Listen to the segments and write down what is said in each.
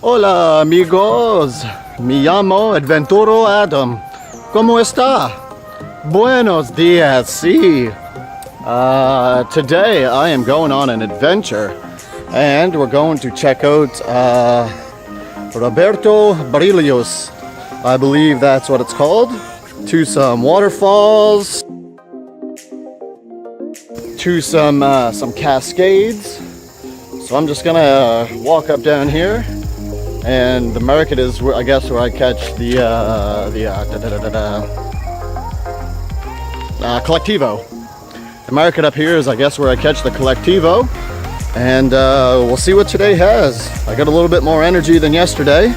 Hola amigos, me llamo Adventuro Adam. ¿Cómo está? Buenos días, sí. Today I am going on an adventure and we're going to check out Roberto Barrios. I believe that's what it's called. To some waterfalls, to some cascades. So I'm just gonna walk up down here, and the market is where I guess where I catch the collectivo. The market up here is I guess where I catch the collectivo, and we'll see what today has. I got a little bit more energy than yesterday.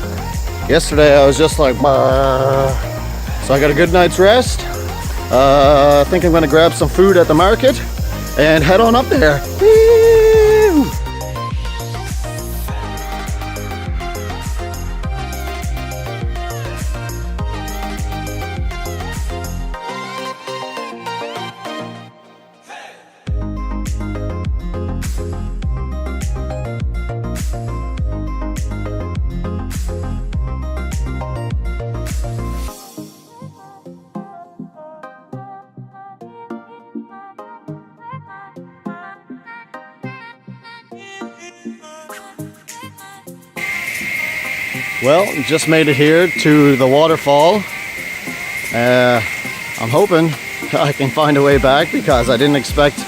Yesterday I was just like, so I got a good night's rest. I think I'm gonna grab some food at the market and head on up there. Woo! Well, just made it here to the waterfall. I'm hoping I can find a way back because I didn't expect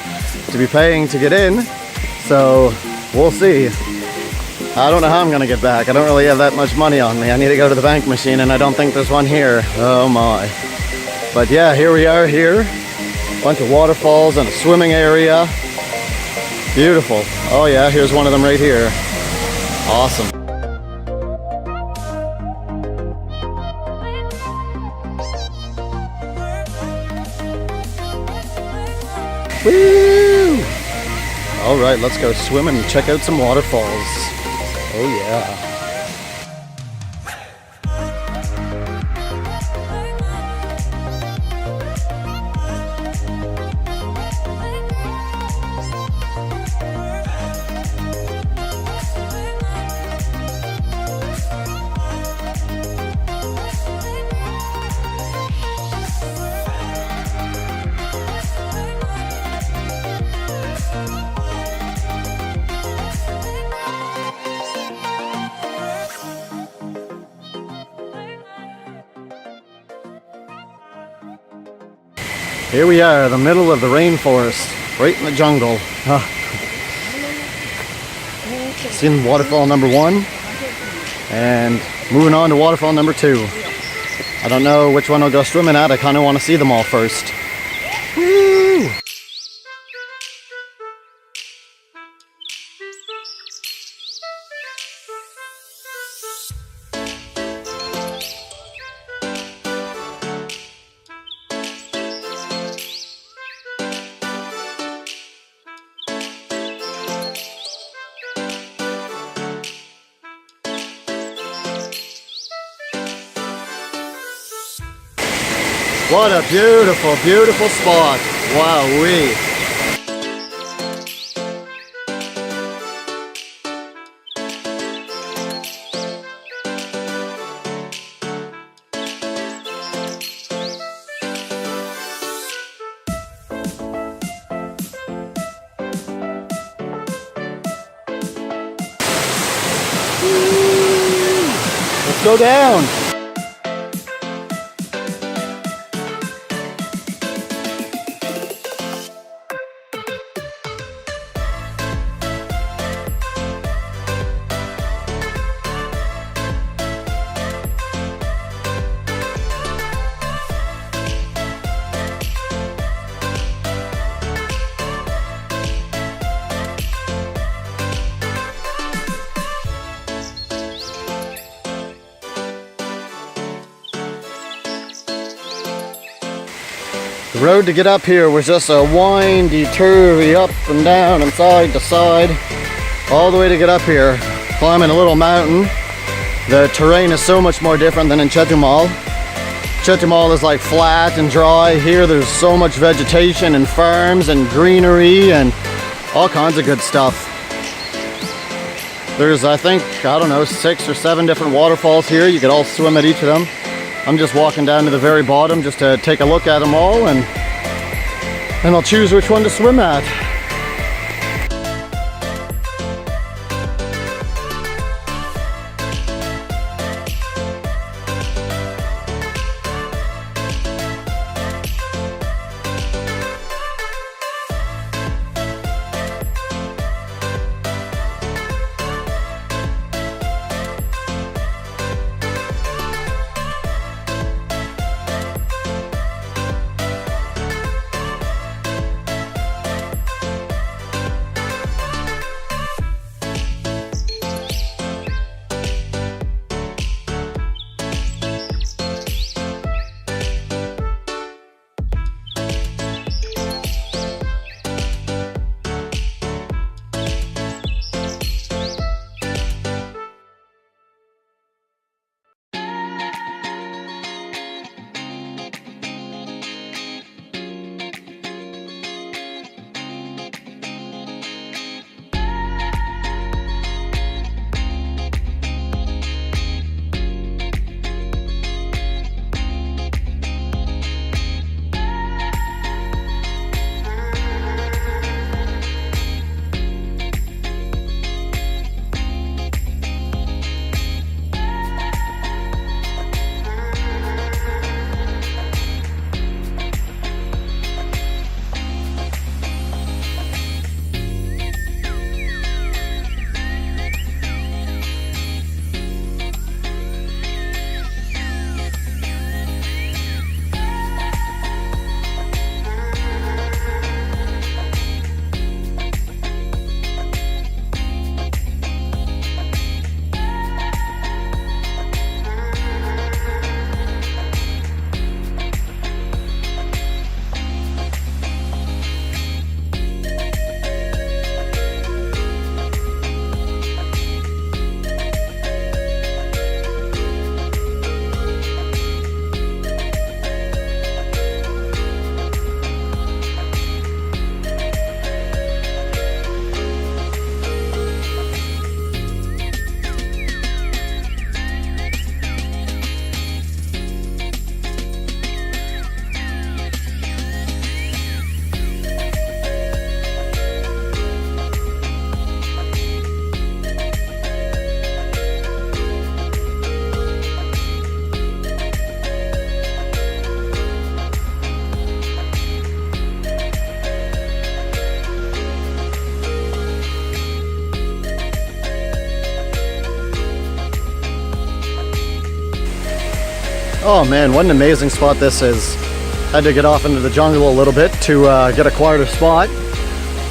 to be paying to get in. So we'll see. I don't know how I'm gonna get back. I don't really have that much money on me. I need to go to the bank machine and I don't think there's one here. Oh my. But yeah, here we are here. Bunch of waterfalls and a swimming area. Beautiful. Oh yeah, here's one of them right here. Awesome. Woo! All right, let's go swimming and check out some waterfalls. Oh yeah. Here we are, the middle of the rainforest, right in the jungle. Seen waterfall number 1, and moving on to waterfall number 2. I don't know which one I'll go swimming at. I kind of want to see them all first. Woo! What a beautiful, beautiful spot. Wowee. Let's go down. The road to get up here was just a windy, turvy, up and down and side to side, all the way to get up here, climbing a little mountain. The terrain is so much more different than in Chetumal. Chetumal is like flat and dry. Here there's so much vegetation and farms and greenery and all kinds of good stuff. There's, I think, I don't know, 6 or 7 different waterfalls here. You could all swim at each of them. I'm just walking down to the very bottom just to take a look at them all, and I'll choose which one to swim at. Oh man, what an amazing spot this is. Had to get off into the jungle a little bit to get a quieter spot.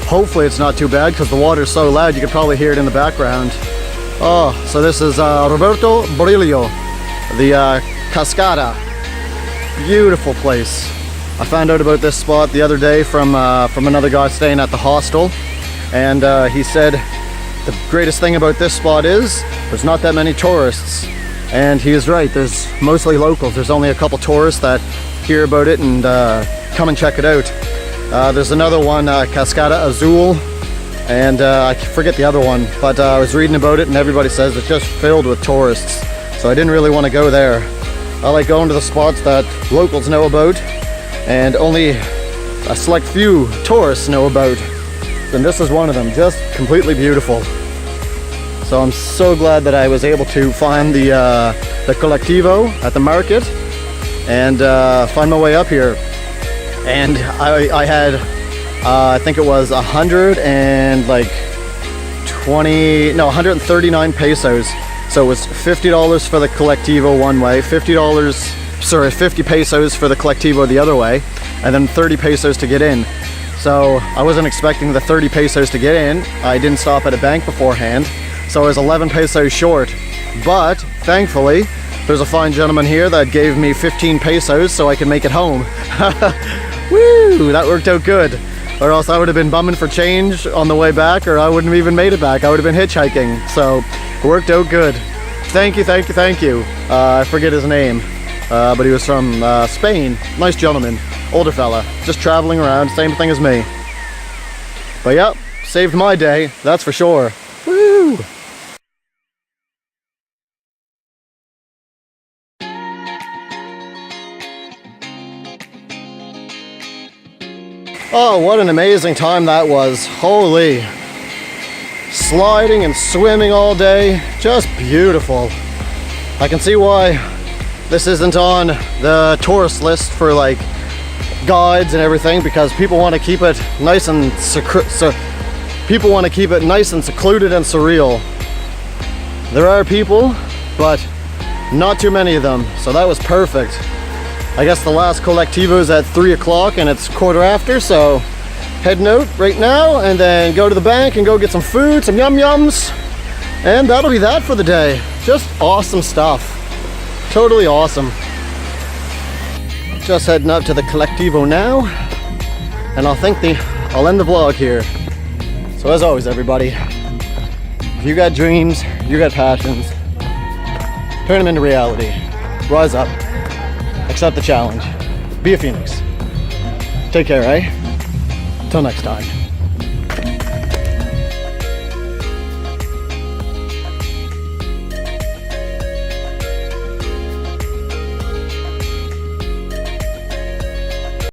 Hopefully it's not too bad because the water's so loud you could probably hear it in the background. Oh, so this is Roberto Barrios, the cascada. Beautiful place. I found out about this spot the other day from another guy staying at the hostel, and he said the greatest thing about this spot is there's not that many tourists. And he is right, there's mostly locals. There's only a couple tourists that hear about it and come and check it out. There's another one, Cascada Azul, and I forget the other one, but I was reading about it and everybody says it's just filled with tourists. So I didn't really want to go there. I like going to the spots that locals know about and only a select few tourists know about. And this is one of them, just completely beautiful. So I'm so glad that I was able to find the colectivo at the market and find my way up here. And I had, I think it was 139 pesos. So it was $50 for the colectivo one way, 50 pesos for the colectivo the other way, and then 30 pesos to get in. So I wasn't expecting the 30 pesos to get in. I didn't stop at a bank beforehand. So I was 11 pesos short, but thankfully there's a fine gentleman here that gave me 15 pesos so I can make it home. Woo, that worked out good. Or else I would have been bumming for change on the way back, or I wouldn't have even made it back. I would have been hitchhiking. So it worked out good. Thank you, thank you, thank you. I forget his name, but he was from Spain. Nice gentleman, older fella, just traveling around, same thing as me. But yeah, saved my day, that's for sure. Woo! Oh, what an amazing time that was. Holy. Sliding and swimming all day. Just beautiful. I can see why this isn't on the tourist list for like guides and everything, because people want to keep it nice and secluded and surreal. There are people, but not too many of them, so that was perfect. I guess the last collectivo is at 3 o'clock and it's 1:15, so heading out right now and then go to the bank and go get some food, some yum yums, and that'll be that for the day. Just awesome stuff. Totally awesome. Just heading up to the collectivo now, and I'll end the vlog here. So as always, everybody, if you got dreams, you got passions, turn them into reality. Rise up. Accept the challenge. Be a phoenix. Take care, eh? Until next time.